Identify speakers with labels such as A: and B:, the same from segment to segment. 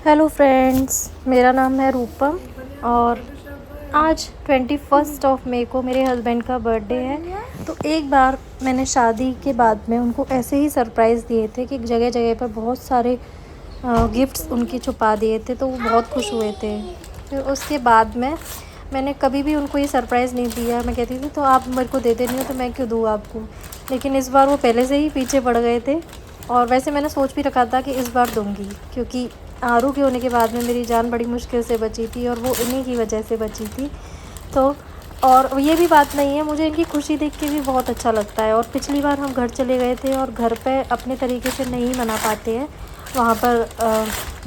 A: Hello friends, मेरा नाम है रूपम और आज 21 मई को मेरे हस्बैंड का बर्थडे है। तो एक बार मैंने शादी के बाद में उनको ऐसे ही सरप्राइज़ दिए थे कि जगह जगह पर बहुत सारे गिफ्ट्स उनके छुपा दिए थे, तो वो बहुत खुश हुए थे। फिर उसके बाद में मैंने कभी भी उनको ये सरप्राइज़ नहीं दिया। मैं कहती थी तो आप मेरे को देते नहीं हो तो मैं क्यों दूँ आपको, लेकिन इस बार वो पहले से ही पीछे पड़ गए थे। और वैसे मैंने सोच भी रखा था कि इस बार दूँगी, क्योंकि आरू के होने के बाद में मेरी जान बड़ी मुश्किल से बची थी और वो इन्हीं की वजह से बची थी। तो और ये भी बात नहीं है, मुझे इनकी खुशी देख के भी बहुत अच्छा लगता है। और पिछली बार हम घर चले गए थे और घर पे अपने तरीके से नहीं मना पाते हैं, वहाँ पर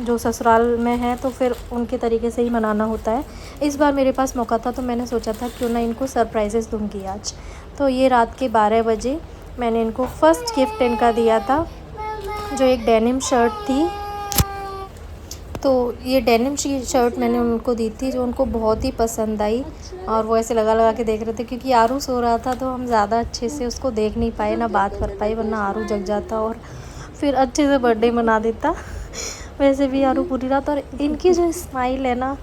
A: जो ससुराल में है तो फिर उनके तरीके से ही मनाना होता है। इस बार मेरे पास मौका था तो मैंने सोचा था क्यों ना इनको सरप्राइजेस दूँगी आज। तो ये रात के 12 बजे मैंने इनको फर्स्ट गिफ्ट इनका दिया था, जो एक डेनिम शर्ट थी। तो ये डेनिम शर्ट मैंने उनको दी थी, जो उनको बहुत ही पसंद आई। और वो ऐसे लगा लगा के देख रहे थे, क्योंकि आरू सो रहा था तो हम ज़्यादा अच्छे से उसको देख नहीं पाए, ना बात कर पाए, वरना आरू जग जाता और फिर अच्छे से बर्थडे मना देता। वैसे भी आरू पूरी रात, और इनकी जो स्माइल है ना,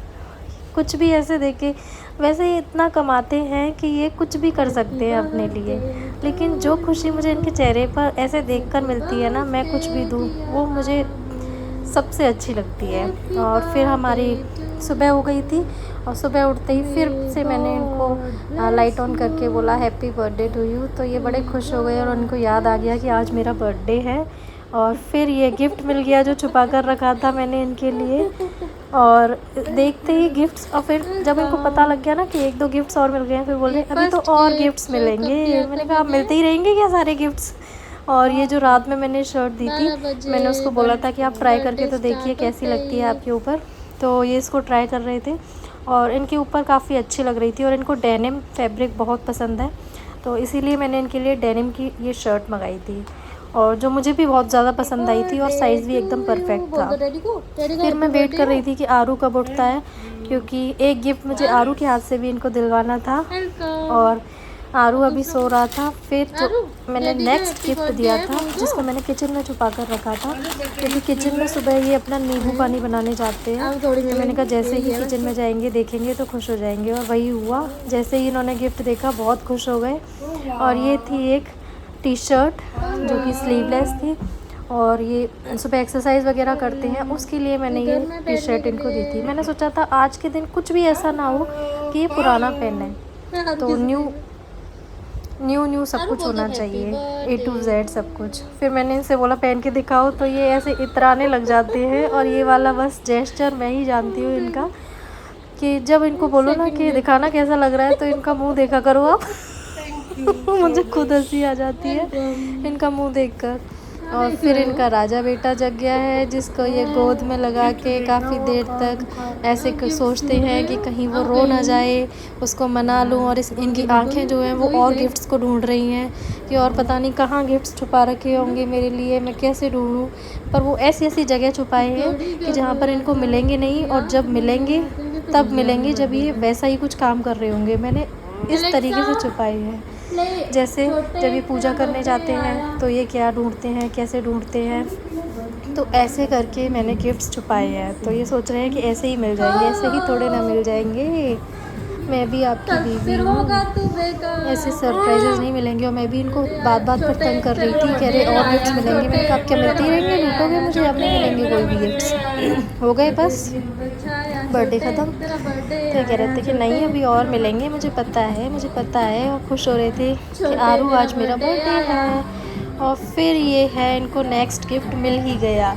A: कुछ भी ऐसे देखे, वैसे ये इतना कमाते हैं कि ये कुछ भी कर सकते हैं अपने लिए, लेकिन जो खुशी मुझे इनके चेहरे पर ऐसे देखकर मिलती है ना, मैं कुछ भी दूँ वो मुझे सबसे अच्छी लगती है। और फिर हमारी सुबह हो गई थी और सुबह उठते ही फिर से मैंने इनको लाइट ऑन करके बोला हैप्पी बर्थडे टू यू। तो ये बड़े खुश हो गए और उनको याद आ गया कि आज मेरा बर्थडे है। और फिर ये गिफ्ट मिल गया जो छुपा कर रखा था मैंने इनके लिए। और देखते ही गिफ्ट्स, और फिर जब इनको पता लग गया ना कि एक दो गिफ्ट्स और मिल गए हैं, फिर बोले अभी तो और गिफ्ट्स मिलेंगे। मैंने कहा मिलते ही रहेंगे क्या सारे गिफ्ट्स। और ये जो रात में मैंने शर्ट दी थी, मैंने उसको बोला था कि आप ट्राई करके तो देखिए कैसी लगती है आपके ऊपर। तो ये इसको ट्राई कर रहे थे और इनके ऊपर काफ़ी अच्छी लग रही थी। और इनको डेनिम फैब्रिक बहुत पसंद है, तो इसीलिए मैंने इनके लिए डेनिम की ये शर्ट मंगाई थी, और जो मुझे भी बहुत ज़्यादा पसंद आई थी और साइज़ भी एकदम परफेक्ट था। फिर मैं वेट कर रही थी कि आरू कब उठता है, क्योंकि एक गिफ्ट मुझे आरू के हाथ से भी इनको दिलवाना था। और आरू अभी सो रहा था। फिर जो मैंने नेक्स्ट गिफ्ट दिया था, जिसको मैंने किचन में छुपा कर रखा था, क्योंकि किचन में सुबह ये अपना नींबू पानी बनाने जाते हैं। तो मैंने कहा जैसे ही किचन में जाएंगे देखेंगे तो खुश हो जाएंगे, और वही हुआ। जैसे ही इन्होंने गिफ्ट देखा बहुत खुश हो गए। और ये थी एक टी शर्ट जो कि स्लीवलेस थी, और ये सुबह एक्सरसाइज वगैरह करते हैं उसके लिए मैंने ये टी शर्ट इनको दी थी। मैंने सोचा था आज के दिन कुछ भी ऐसा ना हो कि ये पुराना पहने, तो न्यू सब कुछ होना चाहिए, A to Z सब कुछ। फिर मैंने इनसे बोला पहन के दिखाओ, तो ये ऐसे इतराने लग जाते हैं। और ये वाला बस जेस्चर मैं ही जानती हूँ इनका, कि जब इनको बोलो ना कि दिखाना कैसा लग रहा है, तो इनका मुंह देखा करो आप। मुझे खुद हंसी आ जाती है इनका मुंह देखकर। और फिर इनका राजा बेटा जग गया है, जिसको ये गोद में लगा के काफ़ी देर तक ऐसे सोचते हैं कि कहीं वो रो ना जाए, उसको मना लूँ। और इनकी आंखें जो हैं वो और गिफ्ट्स को ढूंढ रही हैं कि और पता नहीं कहाँ गिफ्ट्स छुपा रखे होंगे मेरे लिए, मैं कैसे ढूंढूँ। पर वो ऐसी ऐसी जगह छुपाए हैं कि जहाँ पर इनको मिलेंगे नहीं, और जब मिलेंगे तब मिलेंगे जब ये वैसा ही कुछ काम कर रहे होंगे। मैंने इस तरीके से छुपाए हैं, जैसे जब ये पूजा करने जाते हैं तो ये क्या ढूंढते हैं, कैसे ढूंढते हैं, तो ऐसे करके मैंने गिफ्ट्स छुपाए हैं। तो ये सोच रहे हैं कि ऐसे ही मिल जाएंगे, ऐसे ही थोड़े ना मिल जाएंगे, मैं भी आपकी बीवी हूँ, ऐसे सरप्राइजेस नहीं मिलेंगे। और मैं भी इनको बात बात पर तंग कर रही थी, कह रहे और गिफ्ट्स मिलेंगे। मैंने कहा आप क्या मिलते ही रहेंगे, लूटोगे मुझे, अब नहीं मिलेंगे कोई भी गिफ्ट्स। हो गए बस बर्थडे ख़त्म। तो कह रहे थे कि नहीं अभी और मिलेंगे, मुझे पता है, मुझे पता है। और खुश हो रहे थे कि आरू आज मेरा बर्थडे है। और फिर ये है, इनको नेक्स्ट गिफ्ट मिल ही गया।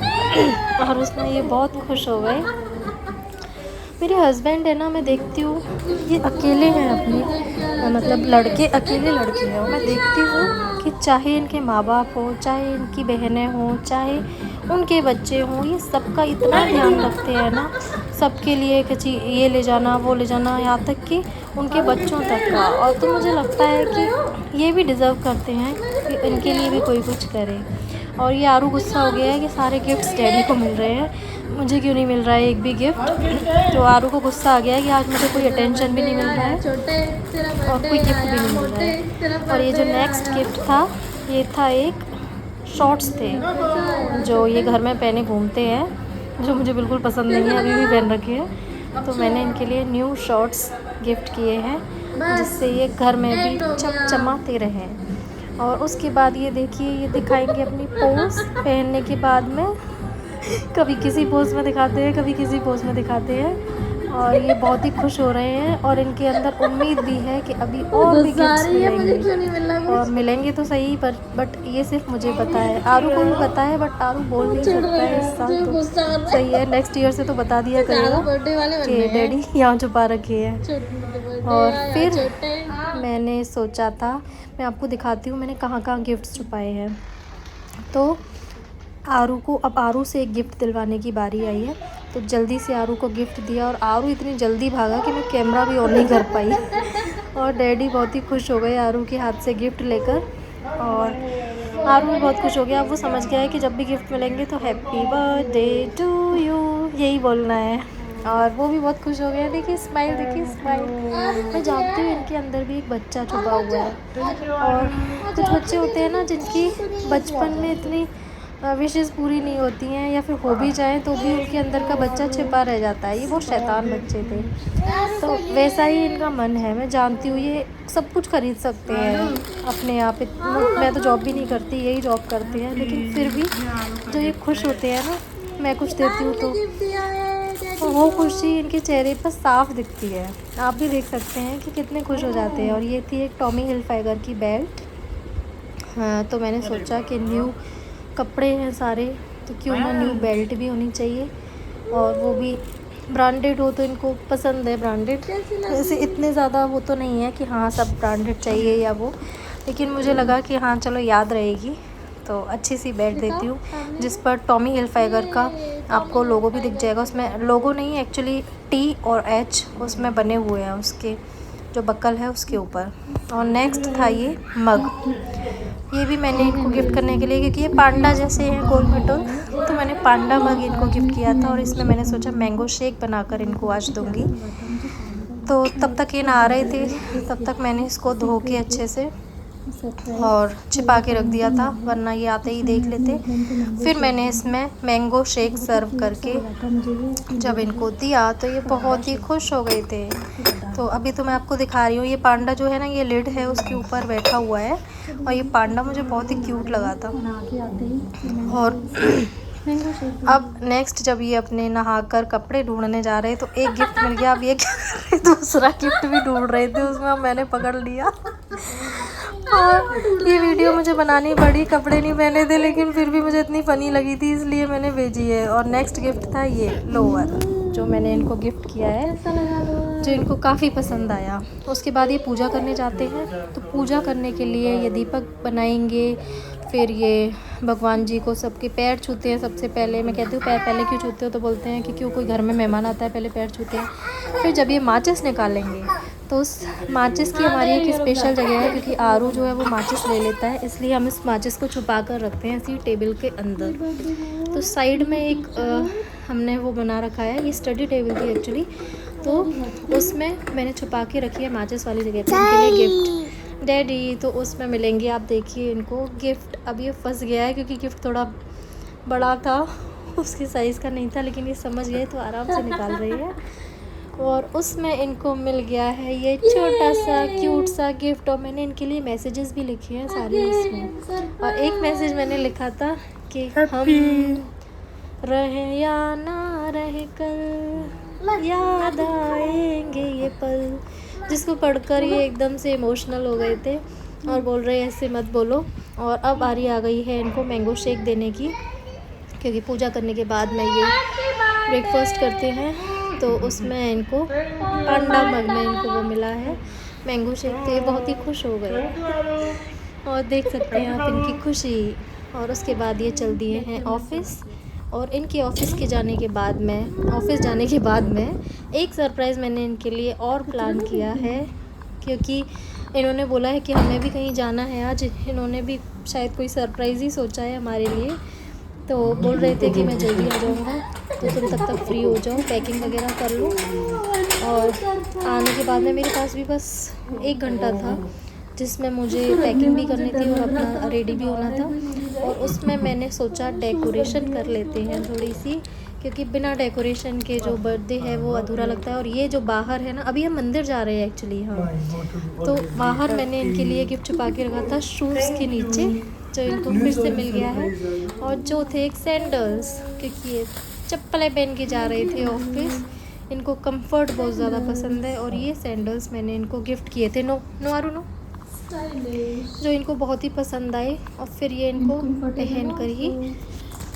A: और उसमें ये बहुत खुश हो गए। मेरे हस्बैंड है ना, मैं देखती हूँ ये अकेले हैं अपने, मतलब लड़के अकेले लड़के हैं। और मैं देखती हूँ कि चाहे इनके माँ बाप हो, चाहे इनकी बहनें हों, चाहे उनके बच्चे हों, ये सबका इतना ध्यान रखते हैं ना, सबके लिए कि ये ले जाना वो ले जाना, यहाँ तक कि उनके बच्चों तक का। और तो मुझे लगता है कि ये भी डिज़र्व करते हैं कि इनके लिए भी कोई कुछ करे। और ये आरू गुस्सा हो गया है कि सारे गिफ्ट्स डैडी को मिल रहे हैं, मुझे क्यों नहीं मिल रहा है एक भी गिफ्ट। तो आरू को गुस्सा आ गया है कि आज मुझे कोई अटेंशन भी नहीं मिल रहा है और कोई गिफ्ट भी नहीं मिल रहा है। और ये जो नेक्स्ट गिफ्ट था, ये था एक शॉर्ट्स थे जो ये घर में पहने घूमते हैं, जो मुझे बिल्कुल पसंद नहीं है, अभी भी पहन रखी है। तो मैंने इनके लिए न्यू शॉर्ट्स गिफ्ट किए हैं जिससे ये घर में भी चमचमाते रहें। और उसके बाद ये देखिए, ये दिखाएंगे अपनी पोज पहनने के बाद में। कभी किसी पोज में दिखाते हैं, कभी किसी पोज में दिखाते हैं। और ये बहुत ही खुश हो रहे हैं और इनके अंदर उम्मीद भी है कि अभी और भी गिफ्ट्स मिलेंगे। और मिलेंगे तो सही, पर बट ये सिर्फ मुझे पता है, आरू को भी पता है, बट आरू बोल नहीं सकता है इस साल। तो सही है, नेक्स्ट ईयर से तो बता दिया करेगा कि डैडी यहाँ छुपा रखे हैं। और फिर मैंने सोचा था, मैं आपको दिखाती हूँ मैंने कहाँ कहाँ गिफ्ट्स छुपाए हैं। तो आरू को, अब आरू से एक गिफ्ट दिलवाने की बारी आई है। तो जल्दी से आरू को गिफ्ट दिया और आरू इतनी जल्दी भागा कि मैं कैमरा भी ऑन नहीं कर पाई। और डैडी बहुत ही खुश हो गए आरू के हाथ से गिफ्ट लेकर। और आरू भी बहुत खुश हो गया। अब वो समझ गया है कि जब भी गिफ्ट मिलेंगे तो हैप्पी बर्थडे टू यू यही बोलना है। और वो भी बहुत खुश हो गया। देखिए स्माइल, देखिए स्माइल। मैं जानती हूँ इनके अंदर भी एक बच्चा छुपा हुआ है। और कुछ बच्चे होते हैं ना जिनकी बचपन में इतनी विशेज़ पूरी नहीं होती हैं, या फिर हो भी जाए तो भी उनके अंदर का बच्चा छिपा रह जाता है। ये बहुत शैतान बच्चे थे, तो वैसा ही इनका मन है। मैं जानती हूँ ये सब कुछ खरीद सकते हैं अपने आप। मैं तो जॉब भी नहीं करती, यही जॉब करते हैं, लेकिन फिर भी जो ये खुश होते हैं ना, मैं कुछ देती हूँ तो वो खुशी इनके चेहरे पर साफ दिखती है। आप भी देख सकते हैं कि कितने खुश हो जाते हैं। और ये थी एक टॉमी हिलफाइगर की बेल्ट। हाँ, तो मैंने सोचा कि न्यू कपड़े हैं सारे, तो क्यों ना न्यू बेल्ट भी होनी चाहिए, और वो भी ब्रांडेड हो। तो इनको पसंद है ब्रांडेड। वैसे इतने ज़्यादा वो तो नहीं है कि हाँ सब ब्रांडेड चाहिए या वो, लेकिन मुझे लगा कि हाँ चलो याद रहेगी, तो अच्छी सी बेल्ट देती हूँ जिस पर टॉमी हिलफाइगर का आपको लोगो भी दिख जाएगा। उसमें लोगो नहीं, एक्चुअली टी और एच उसमें बने हुए हैं, उसके जो बक्कल है उसके ऊपर। और नेक्स्ट था ये मग। ये भी मैंने इनको गिफ्ट करने के लिए, क्योंकि ये पांडा जैसे हैं गोल मटोल, तो मैंने पांडा मग इनको गिफ्ट किया था। और इसमें मैंने सोचा मैंगो शेक बनाकर इनको आज दूँगी। तो तब तक ये नहा रहे थे, तब तक मैंने इसको धो के अच्छे से और छिपा के रख दिया था, वरना ये आते ही देख लेते। फिर मैंने इसमें मैंगो शेक सर्व करके जब इनको दिया तो ये बहुत ही खुश हो गए थे। तो अभी तो मैं आपको दिखा रही हूँ, ये पांडा जो है ना, ये लिड है उसके ऊपर बैठा हुआ है। और ये पांडा मुझे बहुत ही क्यूट लगा था। और अब नेक्स्ट जब ये अपने नहाकर कपड़े ढूंढने जा रहे तो एक गिफ्ट मिल गया। अब ये दूसरा गिफ्ट भी ढूंढ रहे थे, उसमें मैंने पकड़ लिया। और ये वीडियो मुझे बनानी पड़ी, कपड़े नहीं पहने थे, लेकिन फिर भी मुझे इतनी फ़नी लगी थी इसलिए मैंने भेजी है। और नेक्स्ट गिफ्ट था ये लोअर, जो मैंने इनको गिफ्ट किया है, जो इनको काफ़ी पसंद आया। उसके बाद ये पूजा करने जाते हैं, तो पूजा करने के लिए ये दीपक बनाएंगे। फिर ये भगवान जी को सबके पैर छूते हैं सबसे पहले। मैं कहती हूँ पैर पहले क्यों छूते हो, तो बोलते हैं कि क्यों कोई घर में मेहमान आता है पहले पैर छूते हैं। फिर जब ये माचिस निकालेंगे तो उस माचिस की हमारी एक स्पेशल जगह है, क्योंकि आरू जो है वो माचिस ले लेता है, इसलिए हम इस माचिस को छुपा कर रखते हैं इसी टेबल के अंदर। तो साइड में एक हमने वो बना रखा है, ये स्टडी टेबल थी एक्चुअली, तो उसमें मैंने छुपा के रखी है माचिस वाली जगह पे इनके लिए गिफ्ट। डैडी तो उसमें मिलेंगे, आप देखिए इनको गिफ्ट। अब ये फंस गया है क्योंकि गिफ्ट थोड़ा बड़ा था, उसके साइज़ का नहीं था, लेकिन ये समझ गए तो आराम से निकाल रही है। और उसमें इनको मिल गया है ये छोटा सा क्यूट सा गिफ्ट। और मैंने इनके लिए मैसेजेस भी लिखे हैं सारे इसमें। और एक मैसेज मैंने लिखा था कि हम रहे या ना रहे कल, याद आएंगे ये पल, जिसको पढ़कर ये एकदम से इमोशनल हो गए थे और बोल रहे ऐसे मत बोलो। और अब बारी आ गई है इनको मैंगो शेक देने की, क्योंकि पूजा करने के बाद में ये ब्रेकफास्ट करते हैं, तो उसमें इनको पांडा मग में इनको वो मिला है मैंगो शेक। तो ये बहुत ही खुश हो गए और देख सकते हैं आप इनकी खुशी। और उसके बाद ये चल दिए हैं ऑफ़िस। और इनके ऑफ़िस जाने के बाद में एक सरप्राइज़ मैंने इनके लिए और प्लान किया है, क्योंकि इन्होंने बोला है कि हमें भी कहीं जाना है आज। इन्होंने भी शायद कोई सरप्राइज़ ही सोचा है हमारे लिए, तो बोल रहे थे कि मैं जल्दी आ जाऊँगा, तो तुम तब तक फ्री हो जाओ, पैकिंग वगैरह कर लो। और आने के बाद में मेरे पास भी बस 1 घंटा था, जिसमें मुझे पैकिंग भी करनी थी और अपना रेडी भी होना था। और उसमें मैंने सोचा डेकोरेशन कर लेते हैं थोड़ी सी, क्योंकि बिना डेकोरेशन के जो बर्थडे है वो अधूरा लगता है। और ये जो बाहर है ना, अभी हम मंदिर जा रहे हैं एक्चुअली, हाँ, तो बाहर मैंने इनके लिए गिफ्ट छुपा के रखा था शूज़ के नीचे, जो इनको फिर से मिल गया है। और जो थे एक सैंडल्स, क्योंकि ये चप्पलें पहन के जा रहे थे ऑफिस, इनको कंफर्ट बहुत ज़्यादा पसंद है। और ये सैंडल्स मैंने इनको गिफ्ट किए थे, नो नो आरू नो, जो इनको बहुत ही पसंद आए। और फिर ये इनको पहन कर ही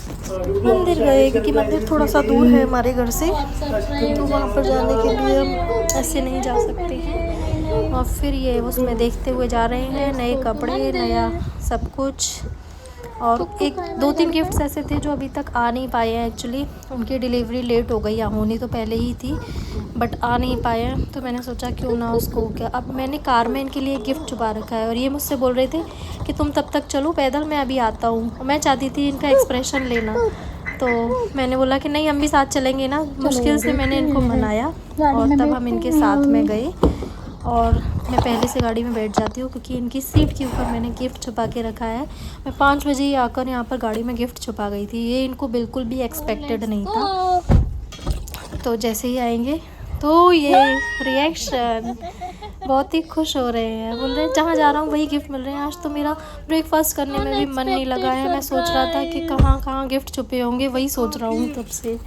A: मंदिर गए, क्योंकि मंदिर थोड़ा सा दूर है हमारे घर से, तो वहाँ पर जाने के लिए हम ऐसे नहीं जा सकते हैं। और फिर ये उसमें देखते हुए जा रहे हैं, नए कपड़े, नया सब कुछ। और एक दो तीन गिफ्ट्स ऐसे थे जो अभी तक आ नहीं पाए हैं एक्चुअली, उनकी डिलीवरी लेट हो गई, या होनी तो पहले ही थी बट आ नहीं पाए हैं। तो मैंने सोचा क्यों ना उसको क्या, अब मैंने कार में इनके लिए गिफ्ट छुपा रखा है। और ये मुझसे बोल रहे थे कि तुम तब तक चलो पैदल, मैं अभी आता हूँ। मैं चाहती थी इनका एक्सप्रेशन लेना, तो मैंने बोला कि नहीं हम भी साथ चलेंगे ना। मुश्किल से मैंने इनको मनाया और तब हम इनके साथ में गए। और मैं पहले से गाड़ी में बैठ जाती हूँ, क्योंकि इनकी सीट के ऊपर मैंने गिफ्ट छुपा के रखा है। मैं 5 बजे ही आकर यहाँ पर गाड़ी में गिफ्ट छुपा गई थी, ये इनको बिल्कुल भी एक्सपेक्टेड नहीं था। तो जैसे ही आएंगे तो ये रिएक्शन, बहुत ही खुश हो रहे हैं, बोल रहे हैं जहाँ जा रहा हूँ वही गिफ्ट मिल रहे हैं। आज तो मेरा ब्रेकफास्ट करने में भी मन नहीं लगा है, मैं सोच रहा था कि कहाँ कहाँ गिफ्ट छुपे होंगे, वही सोच रहा हूँ तब से।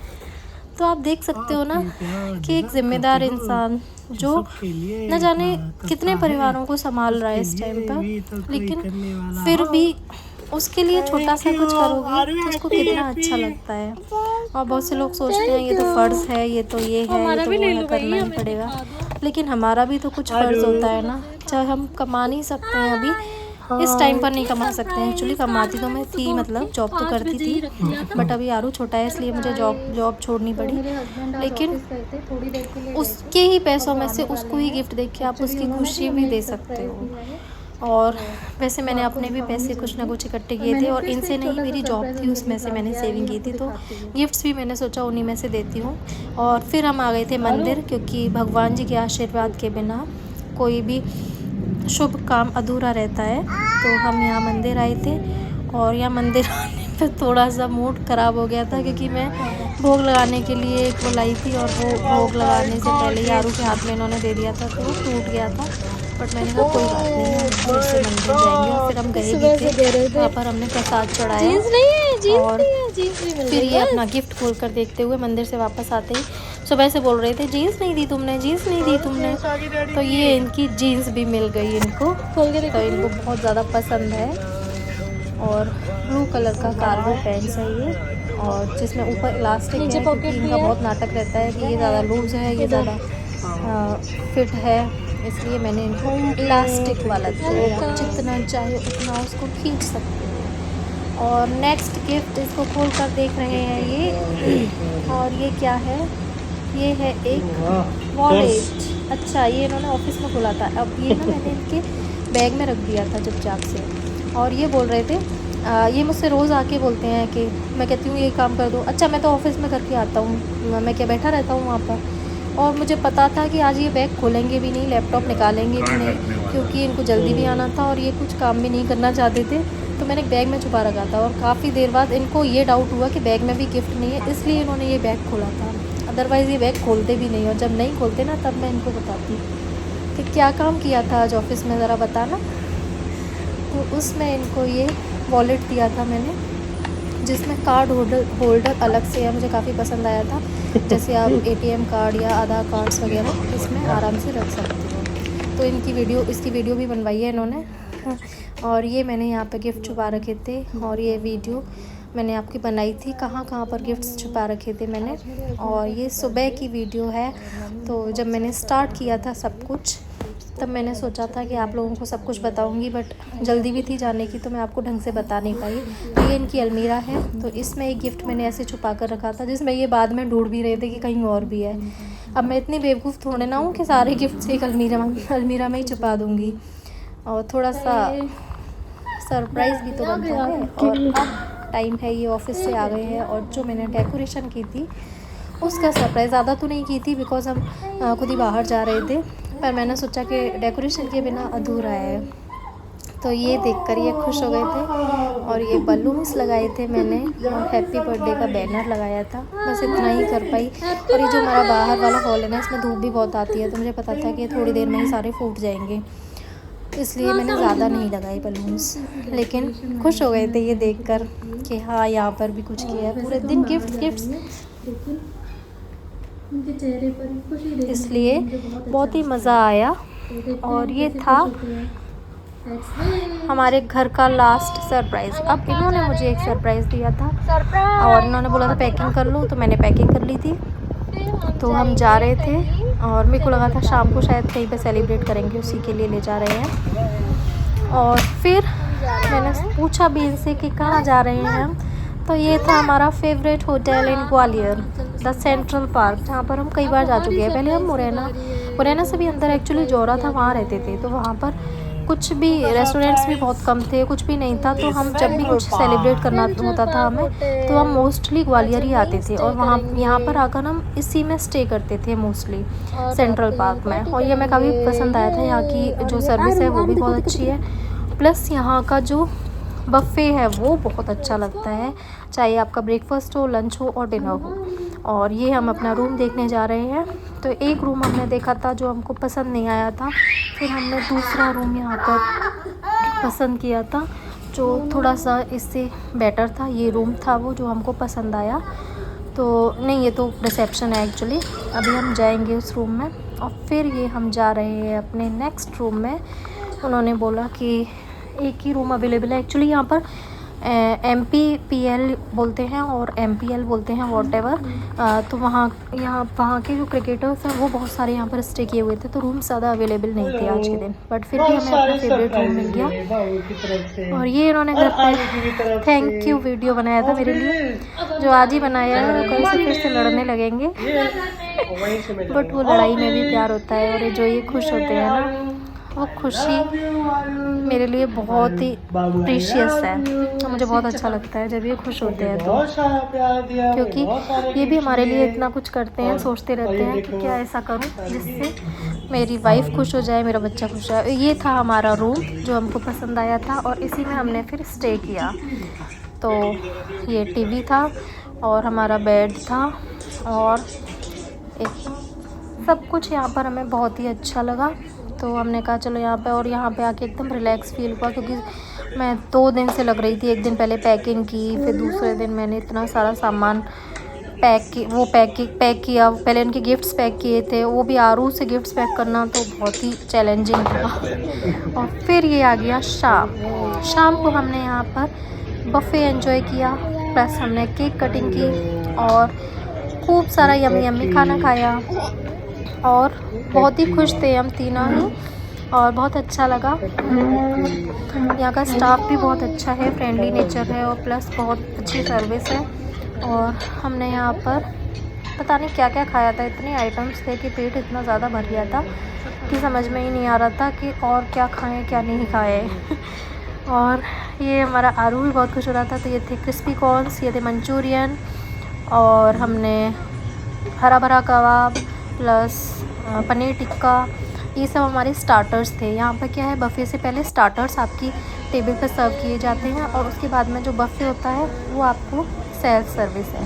A: तो आप देख सकते हो ना कि एक जिम्मेदार इंसान जो न जाने कितने परिवारों को संभाल रहा है इस टाइम पर, लेकिन फिर भी उसके लिए छोटा सा कुछ करोगे तो उसको कितना अच्छा लगता है। और बहुत से लोग सोचते हैं ये तो फ़र्ज़ है, ये तो ये है, ये तो वो है, करना ही पड़ेगा। लेकिन हमारा भी तो कुछ फ़र्ज़ होता है ना, चाहे हम कमा नहीं सकते हैं अभी, इस टाइम पर नहीं कमा सकते हैं। एक्चुअली कमाती तो मैं थी, मतलब जॉब तो करती थी, बट अभी आरू छोटा है इसलिए मुझे जॉब छोड़नी पड़ी। लेकिन उसके ही पैसों में से उसको ही गिफ्ट देके आप उसकी खुशी भी दे सकते हो। और वैसे मैंने अपने भी पैसे कुछ ना कुछ इकट्ठे किए थे, और इनसे नहीं, मेरी जॉब थी उसमें से मैंने सेविंग की थी, तो गिफ्ट्स भी मैंने सोचा उन्हीं में से देती हूँ। और फिर हम आ गए थे मंदिर, क्योंकि भगवान जी के आशीर्वाद के बिना कोई भी शुभ काम अधूरा रहता है। तो हम यहाँ मंदिर आए थे, और यहाँ मंदिर आने पर थोड़ा सा मूड ख़राब हो गया था, क्योंकि मैं भोग लगाने के लिए एक वो लाई थी, और वो भोग लगाने से पहले ही आरू के हाथ में इन्होंने दे दिया था, तो वो टूट गया था। बट मैंने कहा कोई बात नहीं, हम फिर से मंदिर जाएंगे। और फिर हम गए भी थे, वहाँ पर हमने प्रसाद चढ़ाया। और फिर ये अपना गिफ्ट खोल कर देखते हुए मंदिर से वापस आते ही सुबह से बोल रहे थे जीन्स नहीं दी तुमने, जीन्स नहीं दी तुमने। तो ये इनकी जीन्स भी मिल गई इनको, तो इनको बहुत ज़्यादा पसंद है। और ब्लू कलर का कार्गो पैंट्स है ये, और जिसमें ऊपर इलास्टिक है, क्योंकि इनका बहुत नाटक रहता है कि ये ज़्यादा लूज़ है, ये ज़्यादा फिट है, इसलिए मैंने इनको इलास्टिक वाला दिया, जितना चाहे उतना उसको खींच सकते हैं। और नेक्स्ट गिफ्ट इसको खोल कर देख रहे हैं ये, और ये क्या है, ये है एक वॉलेट। अच्छा, ये इन्होंने ऑफिस में खोला था, अब ये ना मैंने इनके बैग में रख दिया था चुपचाप से। और ये बोल रहे थे, ये मुझसे रोज़ आके बोलते हैं कि मैं कहती हूँ ये काम कर दो, अच्छा मैं तो ऑफिस में करके आता हूँ, मैं क्या बैठा रहता हूँ वहाँ पर। और मुझे पता था कि आज ये बैग खोलेंगे भी नहीं, लैपटॉप निकालेंगे भी नहीं, क्योंकि इनको जल्दी भी आना था और ये कुछ काम भी नहीं करना चाहते थे। तो मैंने एक बैग में छुपा रखा था, और काफ़ी देर बाद इनको ये डाउट हुआ कि बैग में भी गिफ्ट नहीं है, इसलिए इन्होंने ये बैग खोला था। अदरवाइज़ ये बैग खोलते भी नहीं, और जब नहीं खोलते ना तब मैं इनको बताती कि क्या काम किया था आज ऑफिस में, ज़रा बताना। तो उसमें इनको ये वॉलेट दिया था मैंने, जिसमें कार्ड होल्डर अलग से है, मुझे काफ़ी पसंद आया था। जैसे आप ATM कार्ड या आधार कार्ड्स वगैरह इसमें आराम से रख सकते हो। तो इसकी वीडियो भी बनवाई है इन्होंने। और ये मैंने यहाँ पे गिफ्ट छुपा रखे थे, और ये वीडियो मैंने आपकी बनाई थी कहाँ कहाँ पर गिफ्ट्स छुपा रखे थे मैंने। और ये सुबह की वीडियो है, तो जब मैंने स्टार्ट किया था सब कुछ, तब मैंने सोचा था कि आप लोगों को सब कुछ बताऊंगी, बट जल्दी भी थी जाने की, तो मैं आपको ढंग से बता नहीं पाई। तो ये इनकी अलमीरा है, तो इसमें एक गिफ्ट मैंने ऐसे छुपा कर रखा था, जिसमें ये बाद में ढूंढ भी रहे थे कि कहीं और भी है। अब मैं इतनी बेवकूफ़ थोड़े ना हूँ कि सारे गिफ्ट्स एक अलमीरा में ही छुपा दूँगी, और थोड़ा सा सरप्राइज़ भी तो बनता है। और अब टाइम है, ये ऑफिस से आ गए हैं, और जो मैंने डेकोरेशन की थी उसका सरप्राइज़ ज़्यादा तो नहीं की थी, बिकॉज़ हम खुद ही बाहर जा रहे थे, पर मैंने सोचा कि डेकोरेशन के बिना अधूरा है। तो तो ये देखकर ये खुश हो गए थे। और ये बलून्स लगाए थे मैंने और हैप्पी बर्थडे का बैनर लगाया था, बस इतना ही कर पाई। और ये जो हमारा बाहर वाला हॉल है ना, इसमें धूप भी बहुत आती है, तो मुझे पता था कि ये थोड़ी देर में ही सारे फूट जाएंगे, इसलिए मैंने ज़्यादा नहीं लगाए बलून्स। लेकिन खुश हो गए थे ये देखकर कि हाँ यहाँ पर भी कुछ किया है। पूरे दिन गिफ्ट्स,
B: उनके चेहरे पर खुशी देखने
A: इसलिए बहुत ही मज़ा आया। और ये था हमारे घर का लास्ट सरप्राइज़। अब इन्होंने मुझे एक सरप्राइज़ दिया था और इन्होंने बोला था पैकिंग कर लो, तो मैंने पैकिंग कर ली थी। तो हम जा रहे थे और मेरे को लगा था शाम को शायद कहीं पे सेलिब्रेट करेंगे, उसी के लिए ले जा रहे हैं। और फिर मैंने पूछा भी इनसे कि कहाँ जा रहे हैं हम, तो ये था हमारा favourite hotel in Gwalior, the central park, जहाँ पर हम कई बार जा चुके हैं। पहले हम मुरैना से भी अंदर एक्चुअली जोरा था, वहाँ रहते थे, तो वहाँ पर कुछ भी रेस्टोरेंट्स भी बहुत कम थे, कुछ भी नहीं था। तो हम जब भी कुछ सेलिब्रेट करना होता था हमें, तो हम मोस्टली ग्वालियर ही आते थे और वहाँ यहाँ पर आकर हम इसी में स्टे करते थे मोस्टली, सेंट्रल पार्क में। और ये हमें काफ़ी पसंद आया था, यहाँ की जो सर्विस है वो भी बहुत अच्छी है, प्लस यहाँ का जो बफ़े है वो बहुत अच्छा लगता है, चाहे आपका ब्रेकफास्ट हो, लंच हो और डिनर हो। और ये हम अपना रूम देखने जा रहे हैं। तो एक रूम हमने देखा था जो हमको पसंद नहीं आया था, फिर हमने दूसरा रूम यहाँ पर पसंद किया था जो थोड़ा सा इससे बेटर था। ये रूम था वो जो हमको पसंद आया। तो नहीं, ये तो रिसेप्शन है एक्चुअली। अभी हम जाएंगे उस रूम में और फिर ये हम जा रहे हैं अपने नेक्स्ट रूम में। उन्होंने बोला कि एक ही रूम अवेलेबल है एक्चुअली, यहाँ पर MPPL बोलते हैं और MPL बोलते हैं, वॉटेवर। तो वहाँ के जो क्रिकेटर्स हैं वो बहुत सारे यहाँ पर स्टे किए हुए थे, तो रूम ज़्यादा अवेलेबल नहीं थे आज के दिन, बट फिर भी हमें अपना फेवरेट रूम मिल गया। और ये इन्होंने घर पे थैंक यू वीडियो बनाया था मेरे लिए, जो आज ही बनाया है। वो कल से फिर से लड़ने लगेंगे, बट वो लड़ाई में भी प्यार होता है। और जो ये खुश होते हैं ना, वो खुशी मेरे लिए बहुत ही प्रीशियस है, तो मुझे बहुत अच्छा लगता है जब ये खुश होते हैं तो, क्योंकि ये भी हमारे लिए इतना कुछ करते हैं, सोचते रहते हैं कि क्या ऐसा करूं जिससे मेरी वाइफ खुश हो जाए, मेरा बच्चा खुश हो जाए। ये था हमारा रूम जो हमको पसंद आया था और इसी में हमने फिर स्टे किया। तो ये टीवी था और हमारा बेड था और एक सब कुछ यहाँ पर हमें बहुत ही अच्छा लगा। तो हमने कहा चलो यहाँ पे, और यहाँ पे आके एकदम रिलैक्स फील हुआ, क्योंकि मैं 2 दिन से लग रही थी। एक दिन पहले पैकिंग की, फिर दूसरे दिन मैंने इतना सारा सामान पैक किया। पहले इनके गिफ्ट्स पैक किए थे, वो भी आरू से गिफ्ट्स पैक करना तो बहुत ही चैलेंजिंग था। और फिर ये आ गया शाम को हमने यहाँ पर बफ़े एंजॉय किया, प्लस हमने केक कटिंग की और खूब सारा यम्मी खाना खाया और बहुत ही खुश थे हम तीनों ही, और बहुत अच्छा लगा। यहाँ का स्टाफ भी बहुत अच्छा है, फ्रेंडली नेचर है और प्लस बहुत अच्छी सर्विस है। और हमने यहाँ पर पता नहीं क्या क्या खाया था, इतने आइटम्स थे कि पेट इतना ज़्यादा भर गया था कि समझ में ही नहीं आ रहा था कि और क्या खाएं क्या नहीं खाए। और ये हमारा आरू भी बहुत खुश हो रहा था। तो ये थे क्रिस्पी कॉर्न्स, ये थे मंचूरियन, और हमने हरा भरा कबाब प्लस पनीर टिक्का, ये सब हमारे स्टार्टर्स थे। यहाँ पर क्या है, बफ़े से पहले स्टार्टर्स आपकी टेबल पर सर्व किए जाते हैं और उसके बाद में जो बफ़े होता है वो आपको सेल्फ सर्विस है।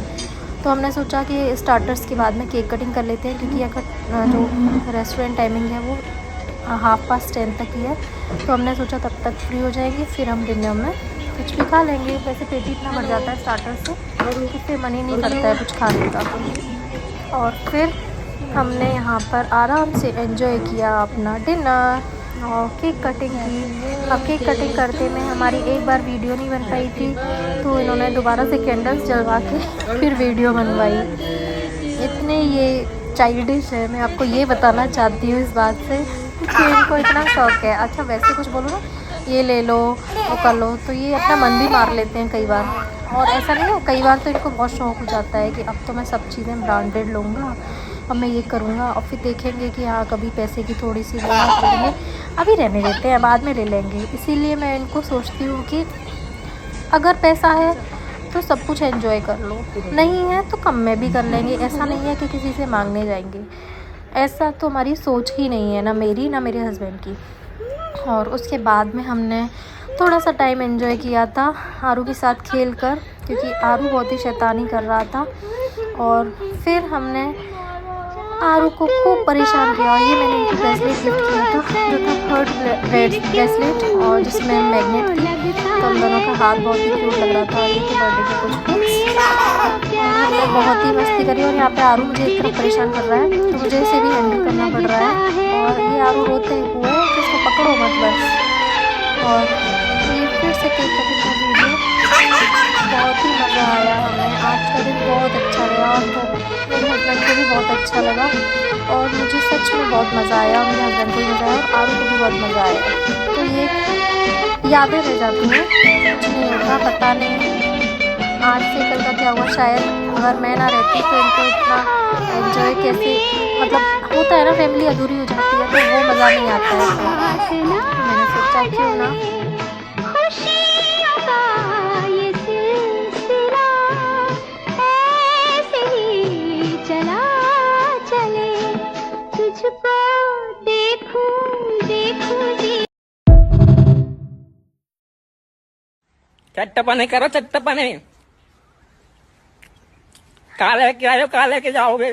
A: तो हमने सोचा कि स्टार्टर्स के बाद में केक कटिंग कर लेते हैं, क्योंकि अगर जो रेस्टोरेंट टाइमिंग है वो 10:30 तक ही है। तो हमने सोचा तब तक फ्री हो जाएंगे, फिर हम डिनर में कुछ भी खा लेंगे। वैसे पेट ही इतना भर जाता है स्टार्टर से कि फिर मन ही नहीं करता है कुछ खाने का। और फिर हमने यहाँ पर आराम से एंजॉय किया अपना डिनर और केक कटिंग की। अब केक कटिंग करते में हमारी एक बार वीडियो नहीं बन पाई थी, तो इन्होंने दोबारा से कैंडल्स जलवा के फिर वीडियो बनवाई। इतने ये चाइल्डिश है, मैं आपको ये बताना चाहती हूँ इस बात से कि इनको इतना शौक है। अच्छा वैसे कुछ बोलो ना, ये ले लो वो कर लो, तो ये अपना मन भी मार लेते हैं कई बार। और ऐसा नहीं है, कई बार तो इनको बहुत शौक हो जाता है कि अब तो मैं सब चीज़ें ब्रांडेड लूँगा, अब मैं ये करूँगा, और फिर देखेंगे कि हाँ कभी पैसे की थोड़ी सी ज़रूरत पड़ेगी, अभी रहने देते हैं बाद में ले लेंगे। इसीलिए मैं इनको सोचती हूँ कि अगर पैसा है तो सब कुछ एंजॉय कर लो, नहीं है तो कम में भी कर लेंगे। ऐसा नहीं है कि किसी से मांगने जाएंगे, ऐसा तो हमारी सोच ही नहीं है, ना मेरी ना मेरे हस्बैंड की। और उसके बाद में हमने थोड़ा सा टाइम एंजॉय किया था आरू के साथ खेल कर, क्योंकि आरू बहुत ही शैतानी कर रहा था। और फिर हमने आरू को खूब परेशान किया। ये मैंने इनको ब्रेसलेट गिफ्ट किया था, जो था थर्ड ब्रेसलेट और जिसमें मैग्नेट थी। तो हम दोनों का हाथ बहुत ही क्यूट लग रहा था। ये थे बर्थडे के कुछ पिक्स। हमने बहुत ही मस्ती करी। और यहाँ पे आरू मुझे एक तरफ परेशान कर रहा है, तो मुझे इसे भी हैंडल करना पड़ रहा है। और ये आरू रोते हुए कि इसको पकड़ो मत बस। और ये फिर से केक कटिंग का वीडियो, बहुत ही मज़ा आया हमें। आज का दिन बहुत अच्छा गया और तो मेरे हस्बैंड को भी बहुत अच्छा लगा। और मुझे सच में बहुत मज़ा आया, मेरे हस्बैंड को भी मज़ा आया और आरू को भी बहुत मज़ा आया। तो ये यादें रह जाती हैं, कुछ नहीं होता, पता नहीं आज से कल का क्या हुआ। शायद अगर मैं ना रहती तो इनको इतना एंजॉय कैसे, मतलब होता है ना, फैमिली अधूरी हो जाती है तो वो मज़ा नहीं आता है। तो मैंने सोचा क्यों ना
C: चट्टपने करो चट्टपने। काले के आयो काले के जाओगे,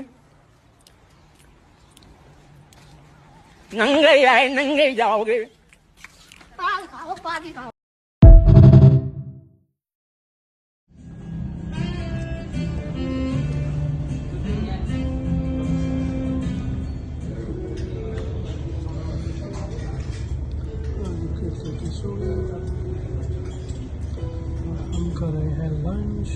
C: नंगे आए नंगे जाओगे।
D: हम कर रहे हैं लंच।